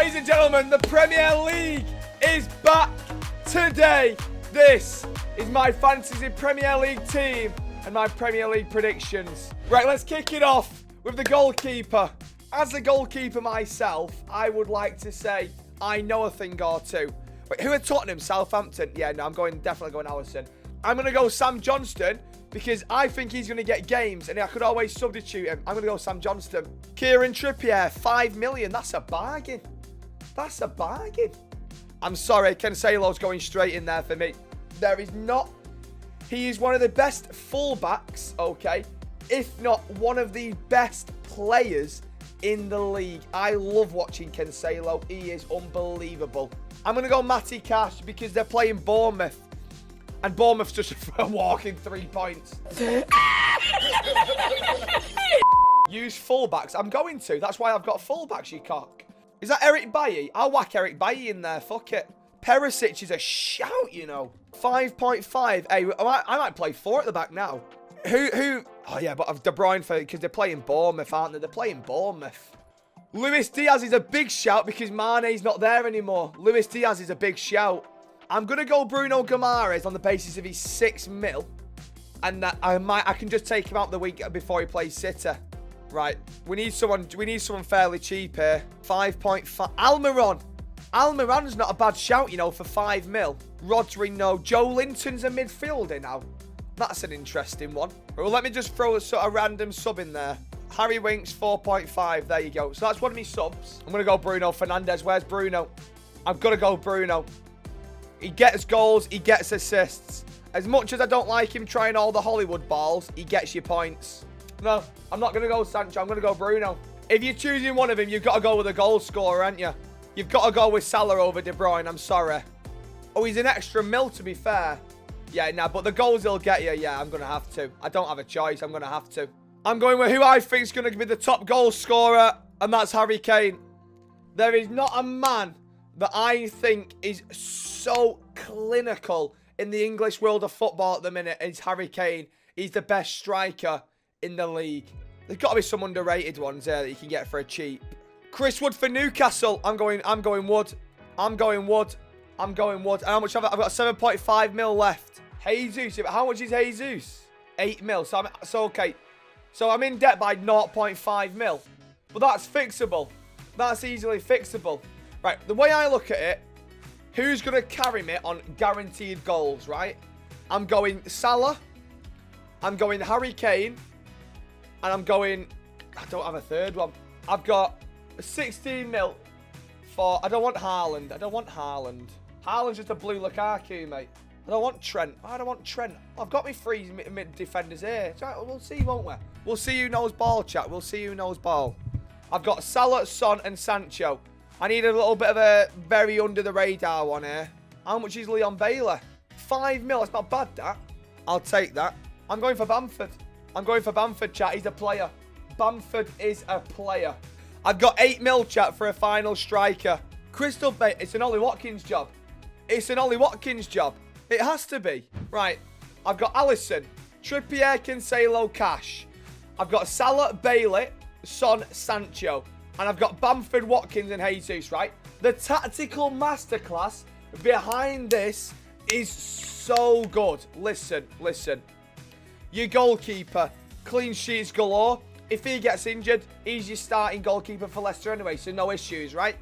Ladies and gentlemen, the Premier League is back today. This is my fantasy Premier League team and my Premier League predictions. Right, let's kick it off with the goalkeeper. As a goalkeeper myself, I would like to say I know a thing or two. Wait, who are Tottenham? Southampton? Yeah, no, definitely going Alisson. I'm going to go Sam Johnston because I think he's going to get games and I could always substitute him. I'm going to go Sam Johnston. Kieran Trippier, 5 million. That's a bargain. That's a bargain. I'm sorry, Cancelo's going straight in there for me. There is not. He is one of the best fullbacks, okay, if not one of the best players in the league. I love watching Cancelo. He is unbelievable. I'm going to go Matty Cash because they're playing Bournemouth. And Bournemouth's just a walking 3 points. Use fullbacks. I'm going to. That's why I've got fullbacks, you cock. Is that Eric Bailly? I'll whack Eric Bailly in there. Fuck it. Perisic is a shout, you know. 5.5. Hey, I might play 4 at the back now. Who? Oh, yeah, but De Bruyne, because they're playing Bournemouth, aren't they? They're playing Bournemouth. Luis Diaz is a big shout because Mane's not there anymore. Luis Diaz is a big shout. I'm going to go Bruno Guimaraes on the basis of he's 6 mil. And that I can just take him out the week before he plays City. Right. We need someone fairly cheap here. 5.5. Almiron. Almiron's not a bad shout, you know, for 5 mil. Rodri, no. Joe Linton's a midfielder now. That's an interesting one. Well, let me just throw a sort of random sub in there. Harry Winks, 4.5. There you go. So that's one of my subs. I'm going to go Bruno Fernandes. Where's Bruno? I've got to go Bruno. He gets goals. He gets assists. As much as I don't like him trying all the Hollywood balls, he gets you points. No, I'm not going to go Sancho. I'm going to go Bruno. If you're choosing one of them, you've got to go with a goal scorer, haven't you? You've got to go with Salah over De Bruyne. I'm sorry. Oh, he's an extra mil, to be fair. Yeah, nah, but the goals he'll get you, yeah, I'm going to have to. I don't have a choice. I'm going to have to. I'm going with who I think is going to be the top goal scorer, and that's Harry Kane. There is not a man that I think is so clinical in the English world of football at the minute as Harry Kane. He's the best striker in the league. There's got to be some underrated ones there that you can get for a cheap. Chris Wood for Newcastle. I'm going Wood. I'm going Wood. And how much have I? I've got 7.5 mil left. Jesus. How much is Jesus? 8 mil. So okay. So I'm in debt by 0.5 mil. But that's fixable. That's easily fixable. Right. The way I look at it, who's going to carry me on guaranteed goals, right? I'm going Salah. I'm going Harry Kane. And I'm going... I don't have a third one. I've got 16 mil for... I don't want Haaland. Haaland's just a blue Lukaku, mate. I don't want Trent. I've got my 3 mid defenders here. We'll see, won't we? We'll see who knows ball, chat. We'll see who knows ball. I've got Salah, Son, and Sancho. I need a little bit of a very under the radar one here. How much is Leon Bailey? 5 mil. That's not bad, that. I'll take that. I'm going for Bamford. Chat. He's a player. Bamford is a player. I've got 8 mil, chat, for a final striker. Crystal Bay. It's an Ollie Watkins job. It has to be. Right. I've got Alisson, Trippier, Cancelo, Cash. I've got Salah, Bailey, Son, Sancho. And I've got Bamford, Watkins, and Jesus, right? The tactical masterclass behind this is so good. Listen. Your goalkeeper, clean sheets galore. If he gets injured, he's your starting goalkeeper for Leicester anyway, so no issues, right?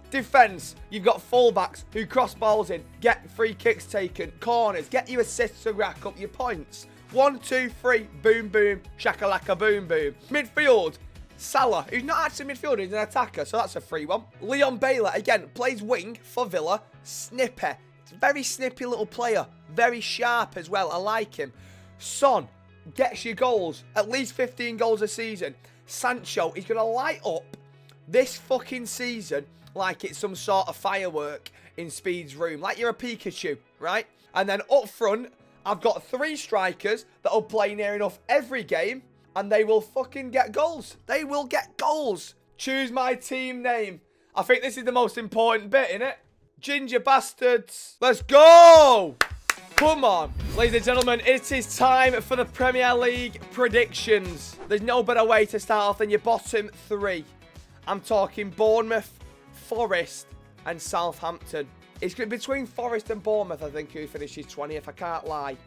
Defence, you've got fullbacks who cross balls in, get free kicks taken, corners, get you assists to rack up your points. 1, 2, 3, boom, boom, shakalaka, boom, boom. Midfield, Salah, who's not actually a midfielder, he's an attacker, so that's a free one. Leon Bailey, again, plays wing for Villa. Snipper, very snippy little player, very sharp as well, I like him. Son, gets you goals, at least 15 goals a season. Sancho, he's going to light up this fucking season like it's some sort of firework in Speed's room. Like you're a Pikachu, right? And then up front, I've got 3 strikers that'll play near enough every game. And they will fucking get goals. They will get goals. Choose my team name. I think this is the most important bit, innit? Ginger bastards. Let's go! Come on. Ladies and gentlemen, it is time for the Premier League predictions. There's no better way to start off than your bottom 3. I'm talking Bournemouth, Forest and Southampton. It's between Forest and Bournemouth, I think, who finishes 20th. I can't lie.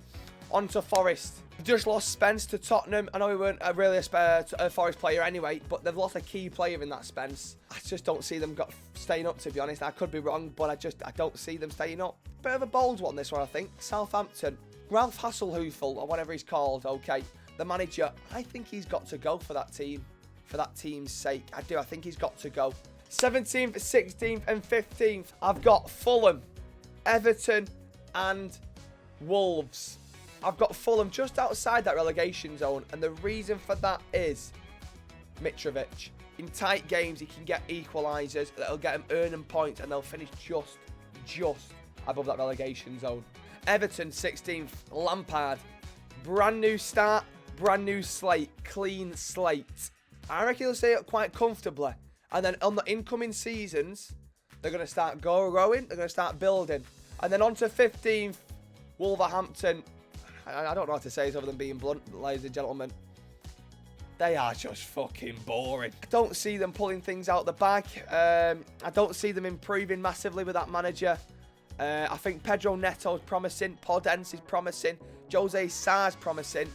On to Forest. Just lost Spence to Tottenham. I know he weren't really a Forest player anyway, but they've lost a key player in that Spence. I just don't see them staying up, to be honest. I could be wrong, but I don't see them staying up. Bit of a bold one, this one, I think. Southampton. Ralph Hasenhüttl, or whatever he's called, okay. The manager, I think he's got to go for that team. For that team's sake. I do. I think he's got to go. 17th, 16th, and 15th. I've got Fulham, Everton, and Wolves. I've got Fulham just outside that relegation zone, and the reason for that is Mitrovic. In tight games, he can get equalisers that'll get him earning points, and they'll finish just above that relegation zone. Everton, 16th. Lampard. Brand new start, brand new slate, clean slate. I reckon they'll stay up quite comfortably. And then on the incoming seasons, they're going to start growing, they're going to start building. And then on to 15th, Wolverhampton. I don't know what to say other than being blunt, ladies and gentlemen. They are just fucking boring. I don't see them pulling things out the bag. I don't see them improving massively with that manager. I think Pedro Neto's promising. Podence is promising. Jose Sarr's promising.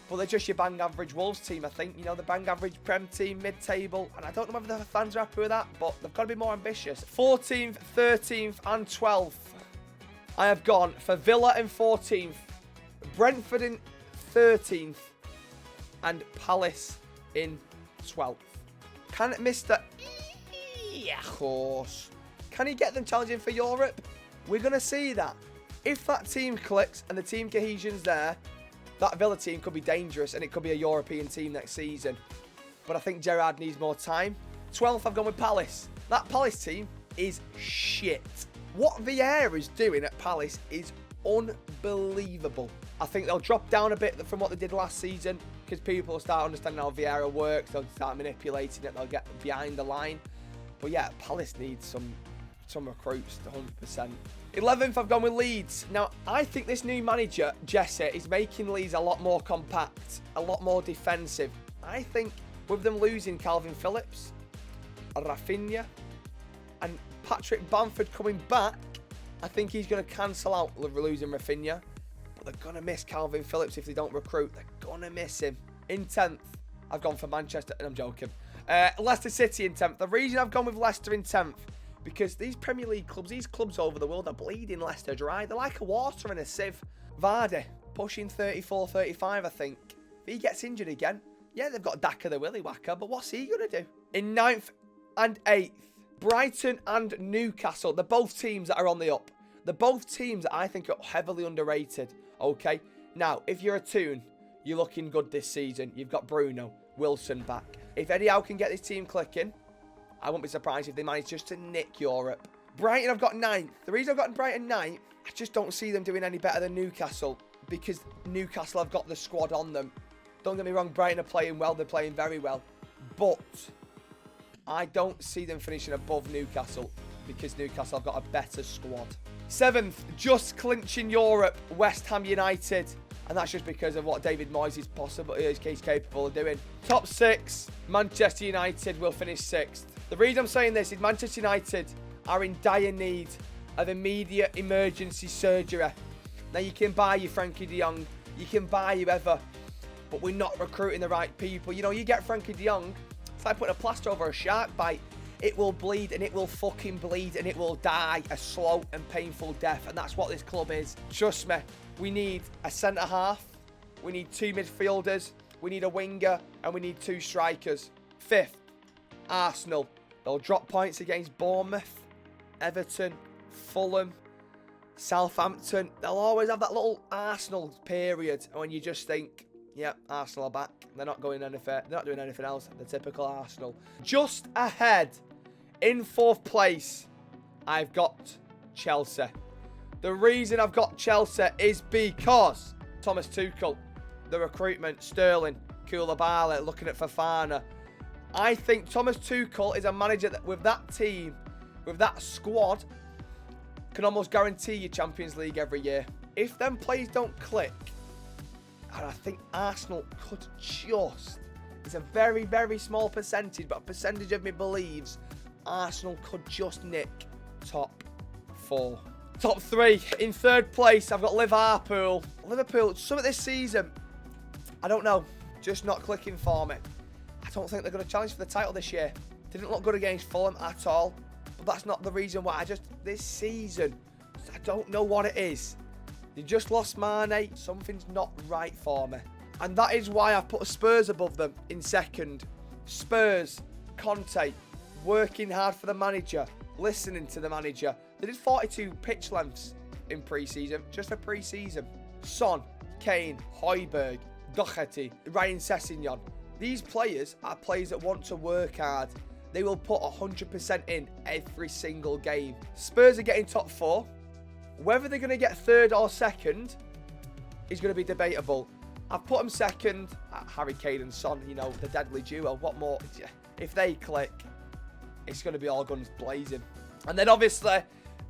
But they're just your bang average Wolves team, I think. You know, the bang average Prem team, mid-table. And I don't know whether the fans are happy with that, but they've got to be more ambitious. 14th, 13th, and 12th. I have gone for Villa in 14th. Brentford in 13th. And Palace in 12th. Can Mr. Horse, can he get them challenging for Europe? We're going to see that. If that team clicks and the team cohesion's there, that Villa team could be dangerous and it could be a European team next season. But I think Gerrard needs more time. 12th, I've gone with Palace. That Palace team is shit. What Vieira is doing at Palace is unbelievable. I think they'll drop down a bit from what they did last season because people will start understanding how Vieira works. They'll start manipulating it. They'll get behind the line. But yeah, Palace needs some recruits, 100%. 11th, I've gone with Leeds. Now, I think this new manager, Jesse, is making Leeds a lot more compact, a lot more defensive. I think with them losing Calvin Phillips, Rafinha, and Patrick Bamford coming back, I think he's going to cancel out losing Rafinha. But they're going to miss Calvin Phillips if they don't recruit. They're going to miss him. In 10th, I've gone for Manchester, and I'm joking. Leicester City in 10th. The reason I've gone with Leicester in 10th, because these Premier League clubs, these clubs over the world are bleeding Leicester dry. They're like a water in a sieve. Vardy, pushing 34, 35, I think. If he gets injured again, yeah, they've got Daka the Willy Whacker, but what's he going to do? In 9th and 8th, Brighton and Newcastle. They're both teams that are on the up. They're both teams that I think are heavily underrated, okay? Now, if you're a Toon, you're looking good this season. You've got Bruno, Wilson back. If Eddie Howe can get this team clicking, I won't be surprised if they manage just to nick Europe. Brighton, I've got 9th. The reason I've got Brighton 9th, I just don't see them doing any better than Newcastle because Newcastle have got the squad on them. Don't get me wrong, Brighton are playing well. They're playing very well. But I don't see them finishing above Newcastle because Newcastle have got a better squad. 7th, just clinching Europe, West Ham United. And that's just because of what David Moyes is capable of doing. Top 6, Manchester United will finish 6th. The reason I'm saying this is Manchester United are in dire need of immediate emergency surgery. Now, you can buy your Frankie de Jong, you can buy whoever, but we're not recruiting the right people. You know, you get Frankie de Jong, it's like putting a plaster over a shark bite. It will bleed and it will fucking bleed and it will die a slow and painful death. And that's what this club is. Trust me, we need a centre-half, we need 2 midfielders, we need a winger, and we need 2 strikers. 5th, Arsenal. They'll drop points against Bournemouth, Everton, Fulham, Southampton. They'll always have that little Arsenal period when you just think, yeah, Arsenal are back. They're not going anywhere. They're not doing anything else. The typical Arsenal. Just ahead, in 4th place, I've got Chelsea. The reason I've got Chelsea is because Thomas Tuchel, the recruitment, Sterling, Koulibaly, looking at Fofana. I think Thomas Tuchel is a manager that with that team, with that squad, can almost guarantee you Champions League every year. If them plays don't click, and I think Arsenal could just, it's a very, very small percentage, but a percentage of me believes Arsenal could just nick top 4. Top 3. In third place, I've got Liverpool. Liverpool, some of this season, I don't know, just not clicking for me. I don't think they're going to challenge for the title this year. Didn't look good against Fulham at all. But that's not the reason why. This season, I don't know what it is. They just lost Mane. Something's not right for me. And that is why I've put Spurs above them in second. Spurs, Conte, working hard for the manager, listening to the manager. They did 42 pitch lengths in pre-season, just for pre-season. Son, Kane, Højbjerg, Doherty, Ryan Sessegnon. These players are players that want to work hard. They will put 100% in every single game. Spurs are getting top 4. Whether they're going to get third or second is going to be debatable. I've put them second. Harry Kane and Son, you know, the deadly duo. What more? If they click, it's going to be all guns blazing. And then obviously,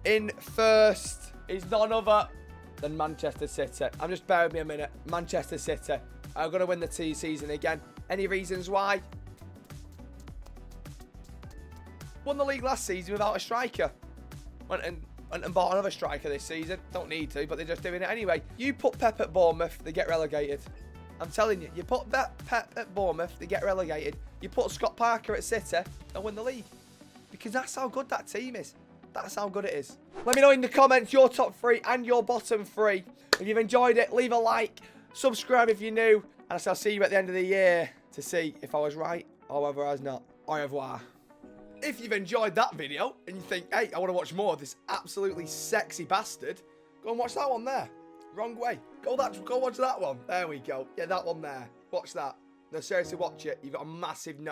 in first is none other than Manchester City. I'm just bearing me a minute. Manchester City are going to win the season again. Any reasons why? Won the league last season without a striker. Went and bought another striker this season. Don't need to, but they're just doing it anyway. You put Pep at Bournemouth, they get relegated. I'm telling you, you put Pep at Bournemouth, they get relegated. You put Scott Parker at City, they'll win the league. Because that's how good that team is. That's how good it is. Let me know in the comments your top 3 and your bottom 3. If you've enjoyed it, leave a like, subscribe if you're new, and I'll see you at the end of the year to see if I was right or whether I was not. Au revoir. If you've enjoyed that video and you think, hey, I want to watch more of this absolutely sexy bastard, go and watch that one there. Wrong way. Go watch that one. There we go. Yeah, that one there. Watch that. No, seriously, watch it. You've got a massive